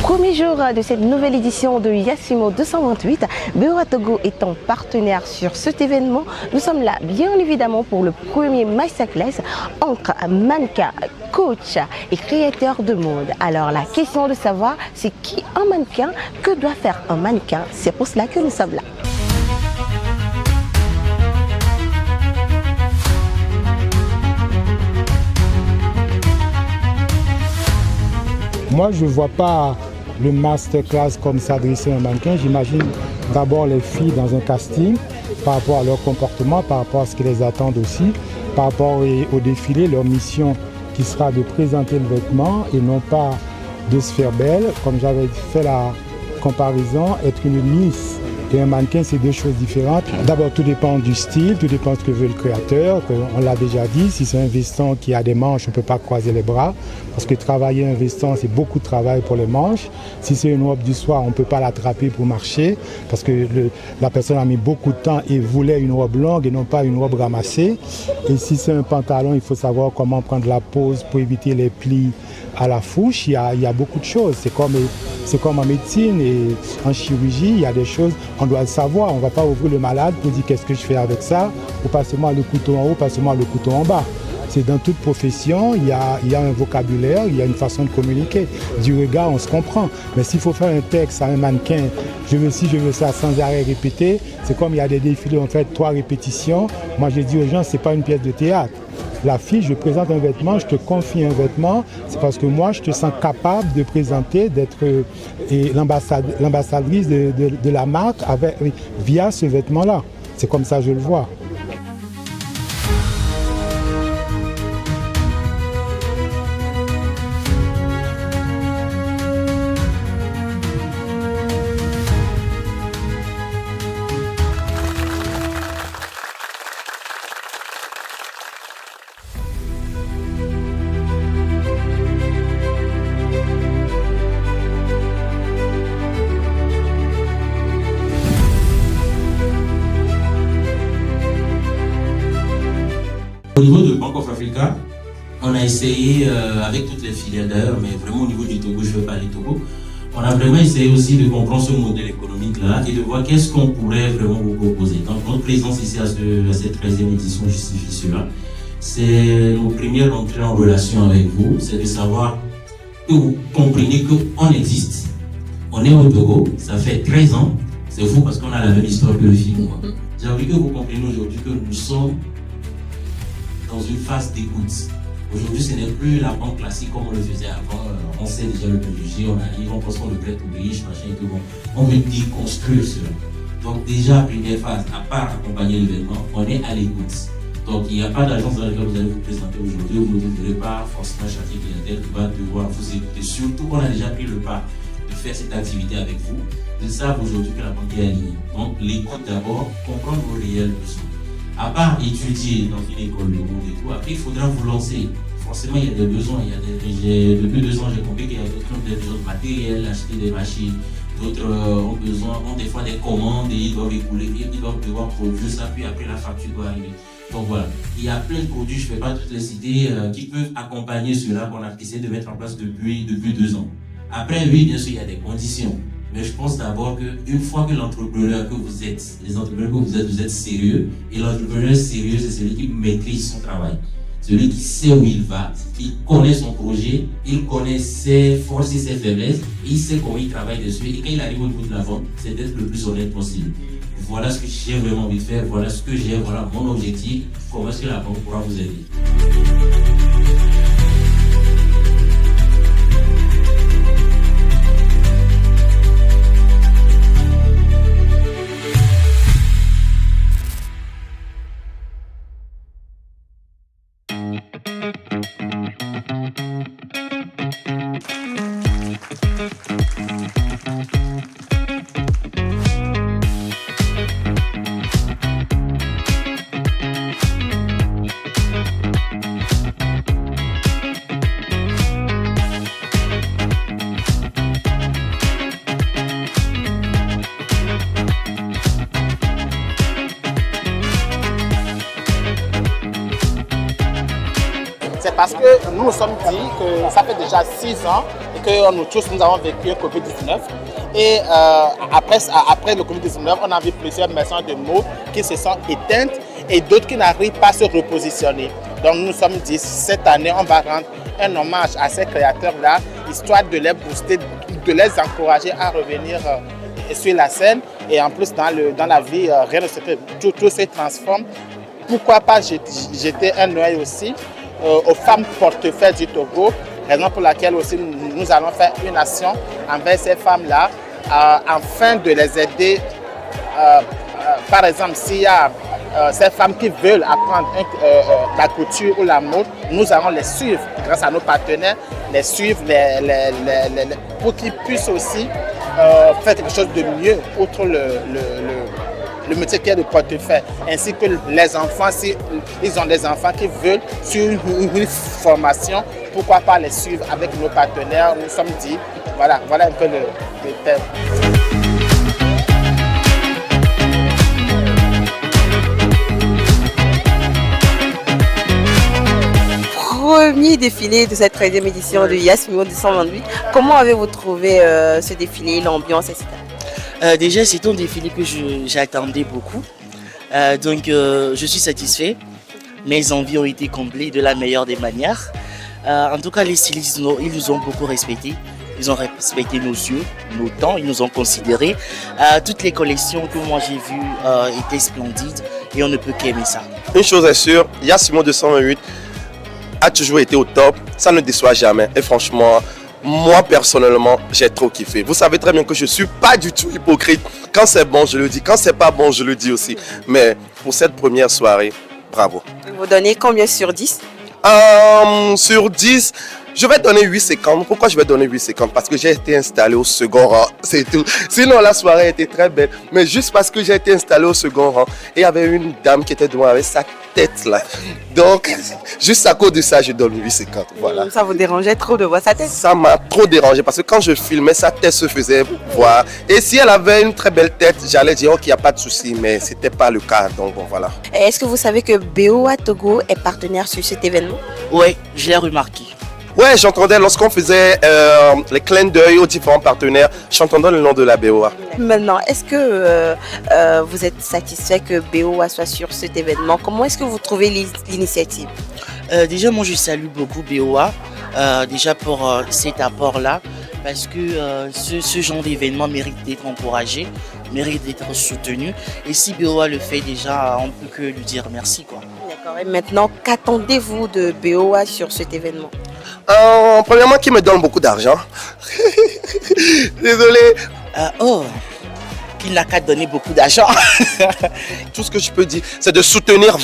Premier jour de cette nouvelle édition de Yassimo 228, Beura Togo étant partenaire sur cet événement, nous sommes là bien évidemment pour le premier masterclass entre mannequins, coach et créateurs de mode. Alors la question de savoir c'est qui un mannequin, que doit faire un mannequin, c'est pour cela que nous sommes là. Moi, je ne vois pas le masterclass comme s'adresser à un mannequin. J'imagine d'abord les filles dans un casting par rapport à leur comportement, par rapport à ce qui les attend aussi, par rapport au défilé, leur mission qui sera de présenter le vêtement et non pas de se faire belle. Comme j'avais fait la comparaison, être une Miss et un mannequin, c'est deux choses différentes. D'abord, tout dépend du style, tout dépend de ce que veut le créateur. On l'a déjà dit, si c'est un veston qui a des manches, on ne peut pas croiser les bras. Parce que travailler un veston, c'est beaucoup de travail pour les manches. Si c'est une robe du soir, on ne peut pas l'attraper pour marcher. Parce que la personne a mis beaucoup de temps et voulait une robe longue et non pas une robe ramassée. Et si c'est un pantalon, il faut savoir comment prendre la pose pour éviter les plis à la fourche. Il y a beaucoup de choses. C'est comme en médecine et en chirurgie, il y a des choses, on doit le savoir. On ne va pas ouvrir le malade pour dire qu'est-ce que je fais avec ça, ou passez-moi le couteau en haut, passez-moi le couteau en bas. C'est dans toute profession, il y a un vocabulaire, il y a une façon de communiquer. Du regard, on se comprend. Mais s'il faut faire un texte à un mannequin, je veux ci, je veux ça, sans arrêt répéter, c'est comme il y a des défilés, on fait 3 répétitions. Moi, je dis aux gens, ce n'est pas une pièce de théâtre. La fille, je présente un vêtement, je te confie un vêtement, c'est parce que moi, je te sens capable de présenter, d'être l'ambassadrice de la marque via ce vêtement-là. C'est comme ça que je le vois. Au niveau de Bank of Africa, on a essayé avec toutes les filiales d'ailleurs, mais vraiment au niveau du Togo, je ne veux pas aller Togo, on a vraiment essayé aussi de comprendre ce modèle économique-là et de voir qu'est-ce qu'on pourrait vraiment vous proposer. Donc notre présence ici à cette 13e édition justifie cela. C'est nos premières entrées en relation avec vous, c'est de savoir que vous comprenez qu'on existe. On est au Togo, ça fait 13 ans, c'est fou parce qu'on a la même histoire que le film. J'ai envie que vous compreniez aujourd'hui que nous sommes dans une phase d'écoute. Aujourd'hui, ce n'est plus la banque classique comme on le faisait avant. On sait déjà le préjugé, on arrive, on pense qu'on le traite tout riche, machin et tout. Bon. On veut déconstruire cela. Donc déjà, première phase, à part accompagner l'événement, on est à l'écoute. Donc il n'y a pas d'agence dans laquelle vous allez vous présenter aujourd'hui. Vous ne devrez pas forcément chaque clientèle qui va devoir vous écouter. Surtout qu'on a déjà pris le pas de faire cette activité avec vous. Ils savent aujourd'hui que la banque est alignée. Donc l'écoute d'abord, comprendre vos réels besoins. À part étudier dans une école de monde et tout, après il faudra vous lancer. Forcément, il y a des besoins. Depuis 2 ans, j'ai compris qu'il y a d'autres qui ont des besoins de matériel, acheter des machines. D'autres ont des fois des commandes et ils doivent écouler, ils doivent devoir produire ça, puis après la facture doit arriver. Donc voilà, il y a plein de produits, je ne vais pas toutes les citer, qui peuvent accompagner cela qu'on a essayé de mettre en place depuis 2 ans. Après, oui, bien sûr, il y a des conditions. Mais je pense d'abord qu'une fois que l'entrepreneur que vous êtes, les entrepreneurs que vous êtes sérieux, et l'entrepreneur sérieux, c'est celui qui maîtrise son travail. Celui qui sait où il va, il connaît son projet, il connaît ses forces et ses faiblesses, il sait comment il travaille dessus, et quand il arrive au bout de la vente, c'est d'être le plus honnête possible. Voilà ce que j'ai vraiment envie de faire, voilà ce que j'ai, voilà mon objectif, comment est-ce que la banque pourra vous aider. c'est parce que nous nous sommes dit que ça fait déjà 6 ans que nous tous nous avons vécu le Covid-19. Et après le Covid-19, on a vu plusieurs maisons de mots qui se sont éteintes et d'autres qui n'arrivent pas à se repositionner. Donc nous nous sommes dit, cette année, on va rendre un hommage à ces créateurs-là, histoire de les booster, de les encourager à revenir sur la scène. Et en plus, dans la vie, rien ne se fait, tout se transforme. Pourquoi pas jeter un œil aussi aux femmes portefeuilles du Togo, raison pour laquelle aussi nous allons faire une action envers ces femmes-là, afin de les aider. Par exemple, s'il y a ces femmes qui veulent apprendre la couture ou la mode, nous allons les suivre grâce à nos partenaires, les suivre pour qu'ils puissent aussi faire quelque chose de mieux outre le métier qui est de portefeuille, ainsi que les enfants, si ils ont des enfants qui veulent suivre une formation, pourquoi pas les suivre avec nos partenaires. Nous sommes dit, voilà un peu le thème. Premier défilé de cette 13e édition de Yasmimo 228. Comment avez-vous trouvé ce défilé, l'ambiance, etc.? Déjà, c'est un défilé que j'attendais beaucoup. Donc, je suis satisfait. Mes envies ont été comblées de la meilleure des manières. En tout cas, les stylistes, ils nous ont beaucoup respectés. Ils ont respecté nos yeux, nos temps, ils nous ont considérés. Toutes les collections que moi j'ai vues étaient splendides et on ne peut qu'aimer ça. Une chose est sûre, Yasmimo 228 a toujours été au top, ça ne déçoit jamais. Et franchement, moi personnellement, j'ai trop kiffé. Vous savez très bien que je ne suis pas du tout hypocrite. Quand c'est bon, je le dis. Quand c'est pas bon, je le dis aussi. Mais pour cette première soirée, bravo. Vous donnez combien sur 10? Sur 10, je vais donner 8,50. Pourquoi je vais donner 8,50? Parce que j'ai été installé au second rang, c'est tout. Sinon, la soirée était très belle. Mais juste parce que j'ai été installé au second rang, et il y avait une dame qui était devant avec sa tête là. Donc, juste à cause de ça, je donne 8,50. Voilà. Ça vous dérangeait trop de voir sa tête? Ça m'a trop dérangé parce que quand je filmais, sa tête se faisait voir. Et si elle avait une très belle tête, j'allais dire qu'il n'y a pas de souci, mais ce n'était pas le cas. Donc bon, voilà. Est-ce que vous savez que BOA Togo est partenaire sur cet événement? Oui, je l'ai remarqué. Ouais, j'entendais lorsqu'on faisait les clins d'œil aux différents partenaires, j'entendais le nom de la BOA. Maintenant, est-ce que vous êtes satisfait que BOA soit sur cet événement? Comment est-ce que vous trouvez l'initiative? Déjà, moi je salue beaucoup BOA, déjà pour cet apport-là, parce que ce genre d'événement mérite d'être encouragé, mérite d'être soutenu. Et si BOA le fait déjà, on ne peut que lui dire merci, quoi. D'accord. Et maintenant, qu'attendez-vous de BOA sur cet événement? Premièrement, qui me donne beaucoup d'argent. Désolé. Qu'il n'a qu'à donner beaucoup d'argent. Tout ce que je peux dire, c'est de soutenir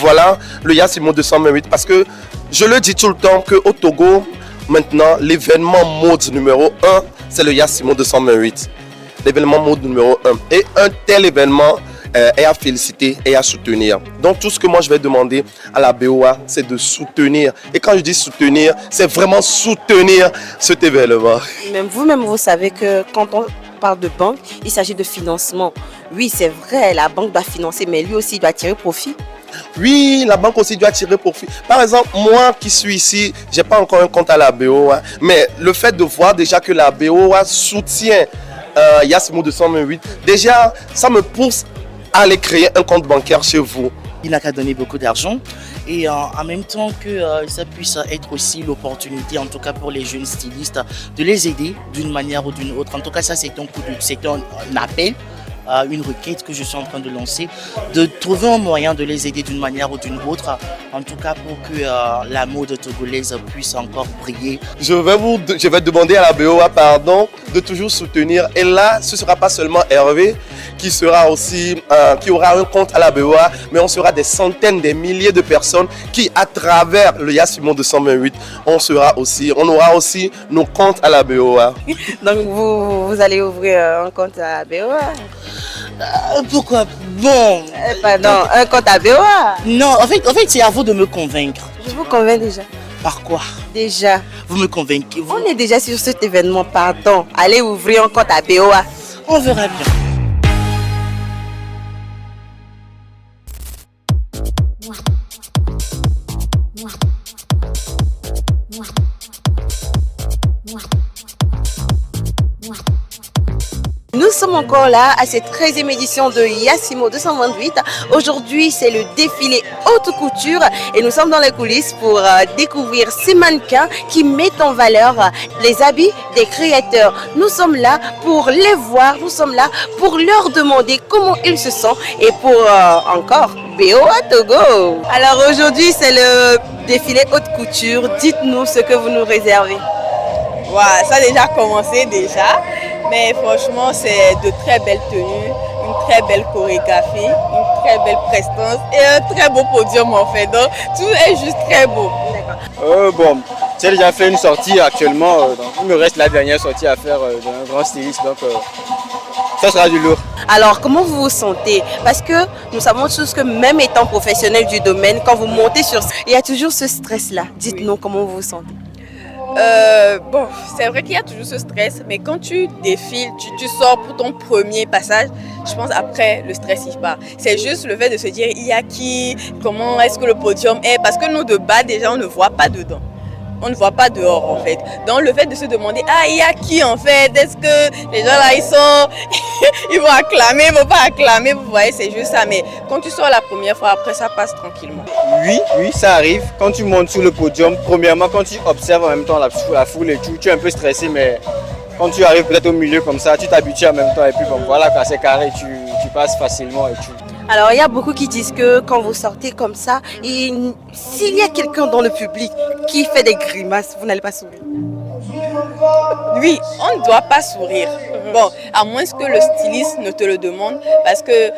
le Yasmimo 228 parce que je le dis tout le temps qu'au Togo, maintenant, l'événement mode numéro 1, c'est le Yasmimo 228. L'événement mode numéro 1. Et un tel événement est à féliciter et à soutenir. Donc tout ce que moi je vais demander à la BOA, c'est de soutenir. Et quand je dis soutenir, c'est vraiment soutenir cet événement. Même vous-même, vous savez que quand on parle de banque, il s'agit de financement. Oui, c'est vrai, la banque doit financer, mais lui aussi doit tirer profit. Oui, la banque aussi doit tirer profit. Par exemple, moi qui suis ici, je n'ai pas encore un compte à la BOA, mais le fait de voir déjà que la BOA soutient Yasmimo 228, déjà, ça me pousse à aller créer un compte bancaire chez vous. Il n'a qu'à donner beaucoup d'argent et en même temps que ça puisse être aussi l'opportunité, en tout cas pour les jeunes stylistes, de les aider d'une manière ou d'une autre. En tout cas, ça c'est un appel, une requête que je suis en train de lancer, de trouver un moyen de les aider d'une manière ou d'une autre, en tout cas pour que la mode togolaise puisse encore briller. Je vais demander à la BOA de toujours soutenir. Et là, ce ne sera pas seulement Hervé qui aura un compte à la BOA, mais on sera des centaines, des milliers de personnes qui, à travers le Yasmimo 228, on aura aussi nos comptes à la BOA. Donc vous allez ouvrir un compte à la BOA? Pourquoi? Bon. Pardon, un compte à BOA? Non, en fait c'est à vous de me convaincre. Je vous convainc déjà. Par quoi? Déjà. Vous me convainquez. On est déjà sur cet événement, pardon. Allez ouvrir un compte à BOA. On verra bien. Nous sommes encore là à cette 13e édition de Yassimo 228. Aujourd'hui, c'est le défilé haute couture et nous sommes dans les coulisses pour découvrir ces mannequins qui mettent en valeur les habits des créateurs. Nous sommes là pour les voir, nous sommes là pour leur demander comment ils se sentent et pour encore BOA Togo. Alors aujourd'hui, c'est le défilé haute couture. Dites-nous ce que vous nous réservez. Voilà, ça a déjà commencé déjà. Mais franchement, c'est de très belles tenues, une très belle chorégraphie, une très belle prestance et un très beau podium en fait. Donc tout est juste très beau. Bon, j'ai déjà fait une sortie actuellement, donc il me reste la dernière sortie à faire d'un grand styliste, donc ça sera du lourd. Alors, comment vous vous sentez? Parce que nous savons tous que même étant professionnel du domaine, quand vous montez sur scène, il y a toujours ce stress-là. Dites-nous comment vous vous sentez. Bon, c'est vrai qu'il y a toujours ce stress, mais quand tu défiles, tu sors pour ton premier passage, je pense après le stress il part. C'est juste le fait de se dire il y a qui, comment est-ce que le podium est, parce que nous de bas déjà on ne voit pas dedans. On ne voit pas dehors en fait. Donc le fait de se demander il y a qui en fait, est-ce que les gens là ils sont ils vont acclamer, ils vont pas acclamer, vous voyez, c'est juste ça. Mais quand tu sors la première fois, après ça passe tranquillement. Oui, ça arrive. Quand tu montes sur le podium, premièrement quand tu observes en même temps la foule et tout, tu es un peu stressé, mais quand tu arrives peut-être au milieu comme ça, tu t'habitues en même temps et puis bon voilà, quand c'est carré, tu passes facilement et tout. Alors, il y a beaucoup qui disent que quand vous sortez comme ça, s'il y a quelqu'un dans le public qui fait des grimaces, vous n'allez pas sourire. Oui, on ne doit pas sourire. Bon, à moins que le styliste ne te le demande, parce que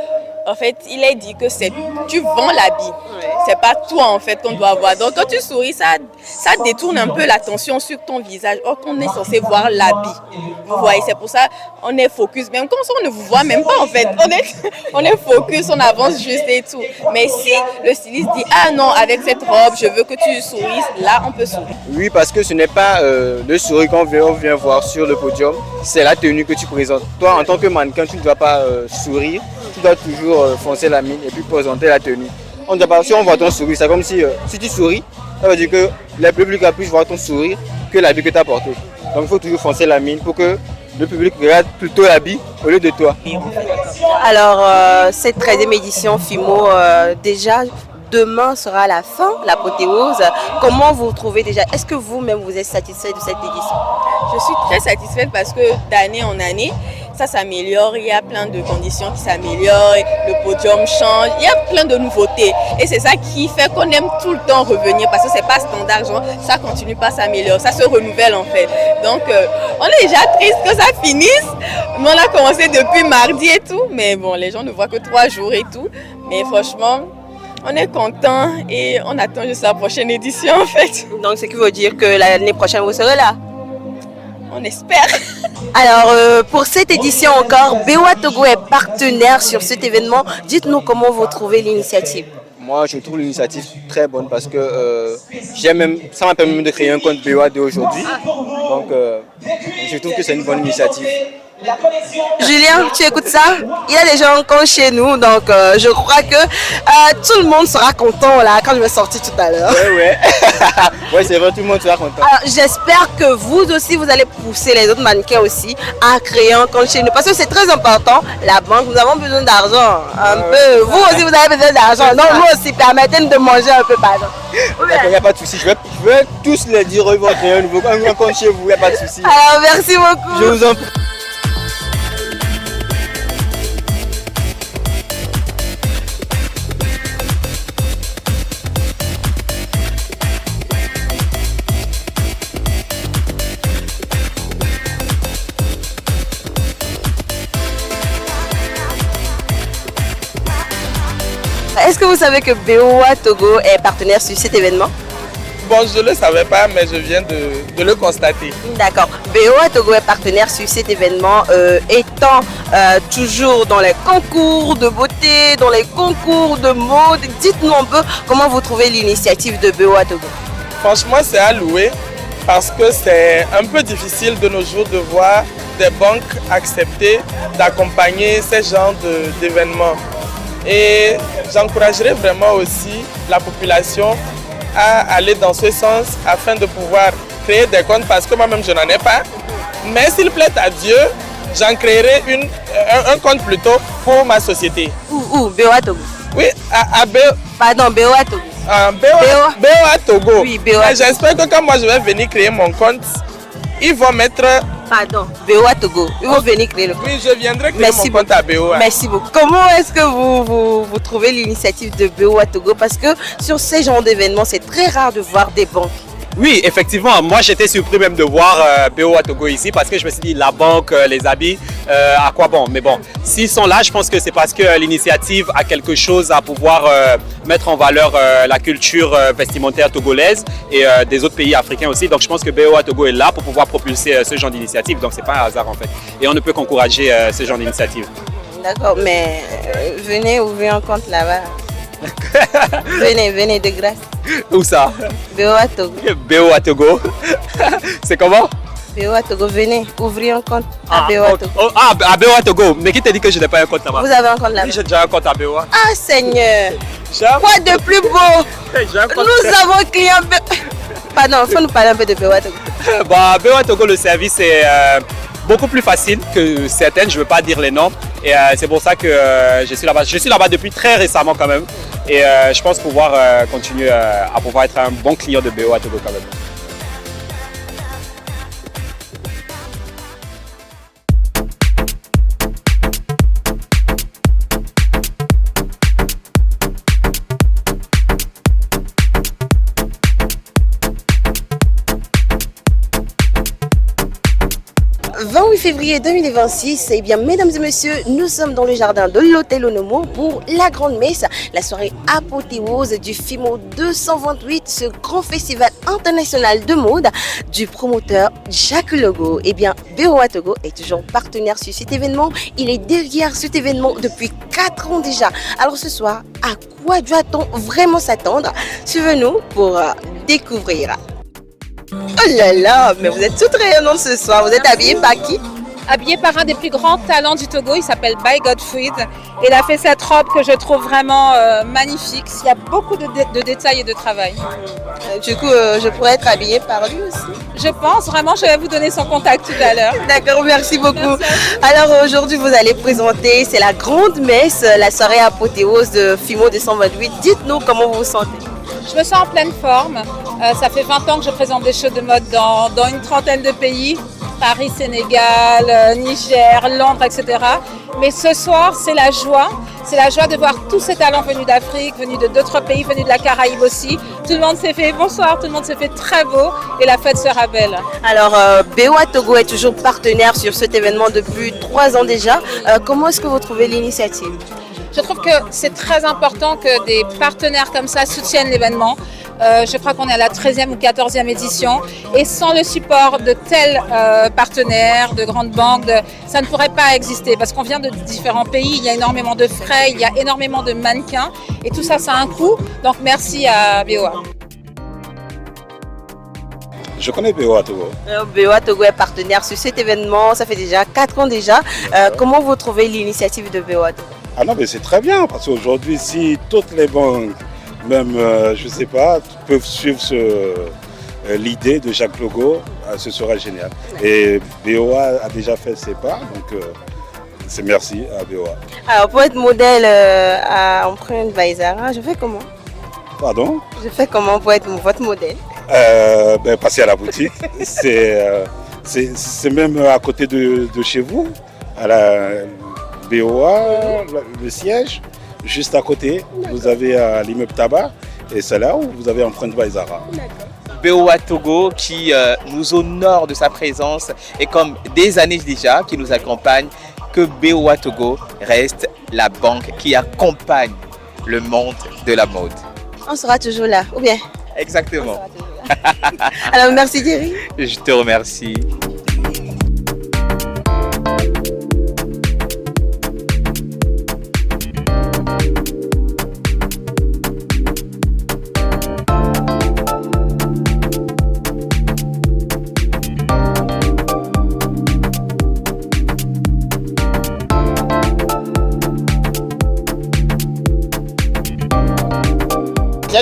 en fait, il est dit que tu vends l'habit. C'est pas toi en fait qu'on doit voir. Donc quand tu souris, ça détourne un peu l'attention sur ton visage. Or qu'on est censé voir l'habit. Vous voyez, c'est pour ça on est focus. Même quand on ne vous voit même pas en fait. On est focus, on avance juste et tout. Mais si le styliste dit non, avec cette robe, je veux que tu sourisses, là on peut sourire. Oui, parce que ce n'est pas le sourire qu'on vient voir sur le podium, c'est la tenue que tu présentes. Toi en tant que mannequin, tu ne dois pas sourire. Tu dois toujours foncer la mine et puis présenter la tenue. Si on voit ton sourire, c'est comme si tu souris, ça veut dire que le public va plus voir ton sourire que l'habit que tu as porté. Donc il faut toujours foncer la mine pour que le public regarde plutôt l'habit au lieu de toi. Alors, cette 13e édition FIMO, déjà, demain sera la fin, l'apothéose. Comment vous trouvez déjà? Est-ce que vous-même vous êtes satisfait de cette édition? Je suis très satisfaite parce que d'année en année, ça s'améliore, il y a plein de conditions qui s'améliorent, le podium change, il y a plein de nouveautés. Et c'est ça qui fait qu'on aime tout le temps revenir parce que c'est pas standard, genre, ça continue pas s'améliorer, ça se renouvelle en fait. Donc on est déjà triste que ça finisse. On a commencé depuis mardi et tout, mais bon, les gens ne voient que 3 jours et tout. Mais franchement, on est content et on attend juste la prochaine édition en fait. Donc ce qui veut dire que l'année prochaine vous serez là? On espère. Alors, pour cette édition encore, BOA Togo est partenaire sur cet événement. Dites-nous comment vous trouvez l'initiative. Moi, je trouve l'initiative très bonne parce que ça m'a permis de créer un compte BOA dès aujourd'hui. Donc, je trouve que c'est une bonne initiative. Julien, tu écoutes ça? Il y a des gens comme chez nous, donc je crois que tout le monde sera content là quand je vais sortir tout à l'heure. Ouais, c'est vrai, tout le monde sera content. Alors j'espère que vous aussi, vous allez pousser les autres mannequins aussi à créer un compte chez nous parce que c'est très important. La banque, nous avons besoin d'argent un peu. Vous aussi, vous avez besoin d'argent. Donc moi aussi, permettez-nous de manger un peu, pardon. D'accord, il n'y a pas de souci. Je vais tous les dire, ils vont créer un compte chez vous, il n'y a pas de souci. Alors merci beaucoup. Je vous en prie. Est-ce que vous savez que BOA Togo est partenaire sur cet événement? Bon, je ne le savais pas, mais je viens de le constater. D'accord. BOA Togo est partenaire sur cet événement, étant toujours dans les concours de beauté, dans les concours de mode. Dites-nous un peu comment vous trouvez l'initiative de BOA Togo. Franchement, c'est à louer parce que c'est un peu difficile de nos jours de voir des banques accepter d'accompagner ces genres d'événements. Et j'encouragerais vraiment aussi la population à aller dans ce sens afin de pouvoir créer des comptes parce que moi-même je n'en ai pas. Mais s'il plaît à Dieu, j'en créerai un compte plutôt pour ma société. Où BOA Togo? Oui, à Pardon, BOA Togo. BOA Togo. Oui, BOA. J'espère que quand moi je vais venir créer mon compte, ils vont mettre... Pardon, BOA Togo. Ils vont venir créer le compte. Oui, je viendrai créer mon compte à BOA. Merci beaucoup. Comment est-ce que vous trouvez l'initiative de BOA Togo? Parce que sur ces genres d'événements, c'est très rare de voir des banques. Oui, effectivement, moi j'étais surpris même de voir BOA Togo ici parce que je me suis dit la banque, les habits, à quoi bon? Mais bon, s'ils sont là, je pense que c'est parce que l'initiative a quelque chose à pouvoir mettre en valeur la culture vestimentaire togolaise et des autres pays africains aussi. Donc je pense que BOA Togo est là pour pouvoir propulser ce genre d'initiative. Donc c'est pas un hasard en fait. Et on ne peut qu'encourager ce genre d'initiative. D'accord, mais venez ouvrir un compte là-bas. venez de grâce. Où ça? BOA Togo. BOA Togo. C'est comment? BOA Togo, venez ouvrir un compte à BOA Togo. À BOA Togo. Mais qui t'a dit que je n'ai pas un compte là-bas? Vous avez un compte là-bas? Oui, j'ai déjà un compte à BOA. Ah Seigneur! Quoi de plus beau? Nous avons un client. Pardon, il faut nous parler un peu de BOA Togo. Bah, BOA Togo, le service est beaucoup plus facile que certaines, je ne veux pas dire les noms. Et c'est pour ça que je suis là-bas. Je suis là-bas depuis très récemment quand même. Et je pense pouvoir continuer à pouvoir être un bon client de BOA Togo quand même. Le 28 février 2026, eh bien, mesdames et messieurs, nous sommes dans le jardin de l'hôtel Onomo pour la grande messe, la soirée apothéose du FIMO 228, ce grand festival international de mode du promoteur Jacques Logo. Eh bien, BOA Togo est toujours partenaire sur cet événement. Il est derrière cet événement depuis 4 ans déjà. Alors ce soir, à quoi doit-on vraiment s'attendre? Suivez-nous pour découvrir. Oh là là, mais vous êtes toutes rayonnantes ce soir. Vous êtes habillée par qui? Habillée par un des plus grands talents du Togo, il s'appelle By Godfried. Il a fait cette robe que je trouve vraiment magnifique. Il y a beaucoup de détails et de travail. Du coup, je pourrais être habillée par lui aussi. Je pense vraiment, je vais vous donner son contact tout à l'heure. D'accord, merci beaucoup. Alors aujourd'hui, vous allez présenter, c'est la grande messe, la soirée apothéose de FIMO 228. Dites-nous comment vous vous sentez. Je me sens en pleine forme. Ça fait 20 ans que je présente des shows de mode dans une trentaine de pays. Paris, Sénégal, Niger, Londres, etc. Mais ce soir, c'est la joie. C'est la joie de voir tous ces talents venus d'Afrique, venus d'autres pays, venus de la Caraïbe aussi. Tout le monde s'est fait bonsoir, tout le monde s'est fait très beau et la fête sera belle. Alors, BOA Togo est toujours partenaire sur cet événement depuis 3 ans déjà. Comment est-ce que vous trouvez l'initiative? Je trouve que c'est très important que des partenaires comme ça soutiennent l'événement. Je crois qu'on est à la 13e ou 14e édition et sans le support de tels partenaires, de grandes banques, ça ne pourrait pas exister parce qu'on vient de différents pays, il y a énormément de frais, il y a énormément de mannequins et tout ça, ça a un coût. Donc merci à BOA. Je connais BOA Togo. BOA Togo est partenaire sur cet événement, ça fait déjà 4 ans déjà. Comment vous trouvez l'initiative de BOA Togo? Ah non, mais c'est très bien parce qu'aujourd'hui, si toutes les banques, même, je ne sais pas, peuvent suivre l'idée de Jacques Logo, ce sera génial. Et BOA a déjà fait ses pas, donc c'est merci à BOA. Alors pour être modèle à empreinte Vaisara, je fais comment? Pardon? Je fais comment pour être votre modèle? Passer à la boutique, c'est même à côté de chez vous, à la BOA, le siège, juste à côté, vous avez l'immeuble tabac et c'est là où vous avez empreinte Vaisara. BOA Togo qui nous honore de sa présence et comme des années déjà qui nous accompagne, que BOA Togo reste la banque qui accompagne le monde de la mode. On sera toujours là, ou bien? Exactement. Alors merci Thierry. Je te remercie.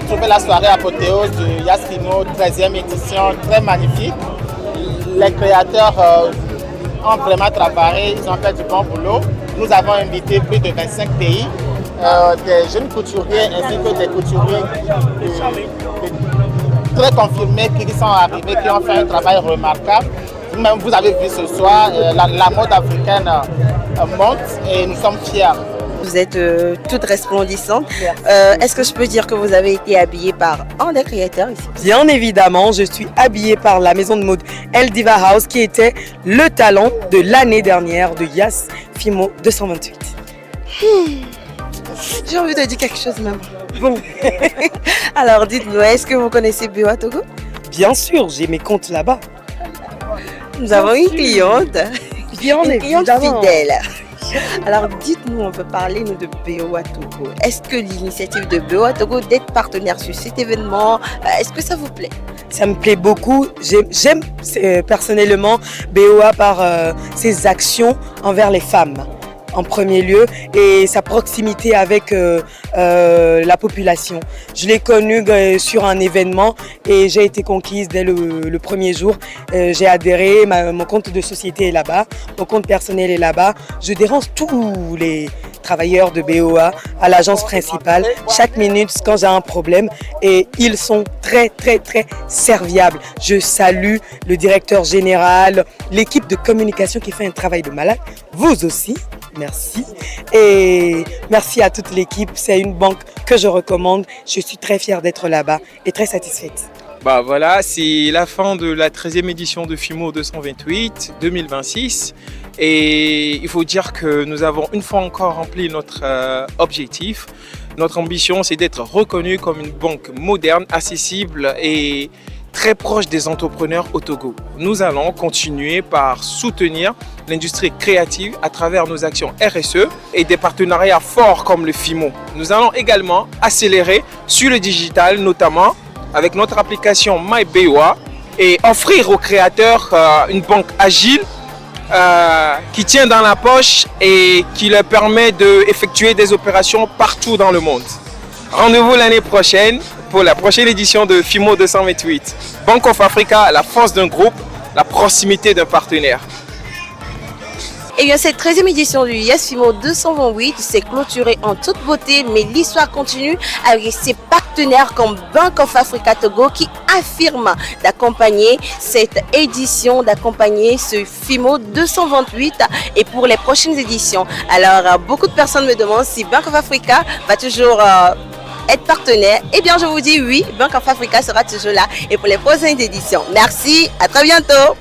trouvé la soirée apothéose du YAS-FIMO 13e édition très magnifique. Les créateurs ont vraiment travaillé, ils ont fait du bon boulot. Nous avons invité plus de 25 pays, des jeunes couturiers ainsi que des couturiers très confirmés qui sont arrivés, qui ont fait un travail remarquable. Vous-même, vous avez vu ce soir, la mode africaine monte et nous sommes fiers. Vous êtes toute resplendissante. Est-ce que je peux dire que vous avez été habillée par un des créateurs ici? Bien évidemment, je suis habillée par la maison de mode El Diva House qui était le talent de l'année dernière de YAS-FIMO 228. J'ai envie de dire quelque chose même. Bon. Alors dites-nous, est-ce que vous connaissez BOA Togo? Bien sûr, j'ai mes comptes là-bas. Nous avons une cliente. Bien une cliente évidemment. fidèle. Alors dites-nous, on peut parler nous de BOA Togo. Est-ce que l'initiative de BOA Togo d'être partenaire sur cet événement, est-ce que ça vous plaît? Ça me plaît beaucoup. J'aime personnellement BOA par ses actions envers les femmes en premier lieu et sa proximité avec la population. Je l'ai connue sur un événement et j'ai été conquise dès le premier jour. J'ai adhéré, mon compte de société est là-bas, mon compte personnel est là-bas. Je dérange tous les travailleurs de BOA à l'agence principale chaque minute quand j'ai un problème et ils sont très serviables. Je salue le directeur général, l'équipe de communication qui fait un travail de malade, vous aussi. Merci. Et merci à toute l'équipe. C'est une banque que je recommande. Je suis très fière d'être là-bas et très satisfaite. Bah voilà, c'est la fin de la 13e édition de FIMO 228 2026. Et il faut dire que nous avons une fois encore rempli notre objectif. Notre ambition, c'est d'être reconnu comme une banque moderne, accessible et très proche des entrepreneurs au Togo. Nous allons continuer par soutenir l'industrie créative à travers nos actions RSE et des partenariats forts comme le FIMO. Nous allons également accélérer sur le digital, notamment avec notre application MyBOA et offrir aux créateurs une banque agile qui tient dans la poche et qui leur permet d'effectuer des opérations partout dans le monde. Rendez-vous l'année prochaine pour la prochaine édition de FIMO 228. Bank of Africa, la force d'un groupe, la proximité d'un partenaire. Eh bien, cette 13e édition du YAS-FIMO 228 s'est clôturée en toute beauté, mais l'histoire continue avec ses partenaires comme Bank of Africa Togo qui affirme d'accompagner cette édition, d'accompagner ce FIMO 228 et pour les prochaines éditions. Alors, beaucoup de personnes me demandent si Bank of Africa va toujours être partenaire. Eh bien, je vous dis oui, Bank of Africa sera toujours là et pour les prochaines éditions. Merci, à très bientôt.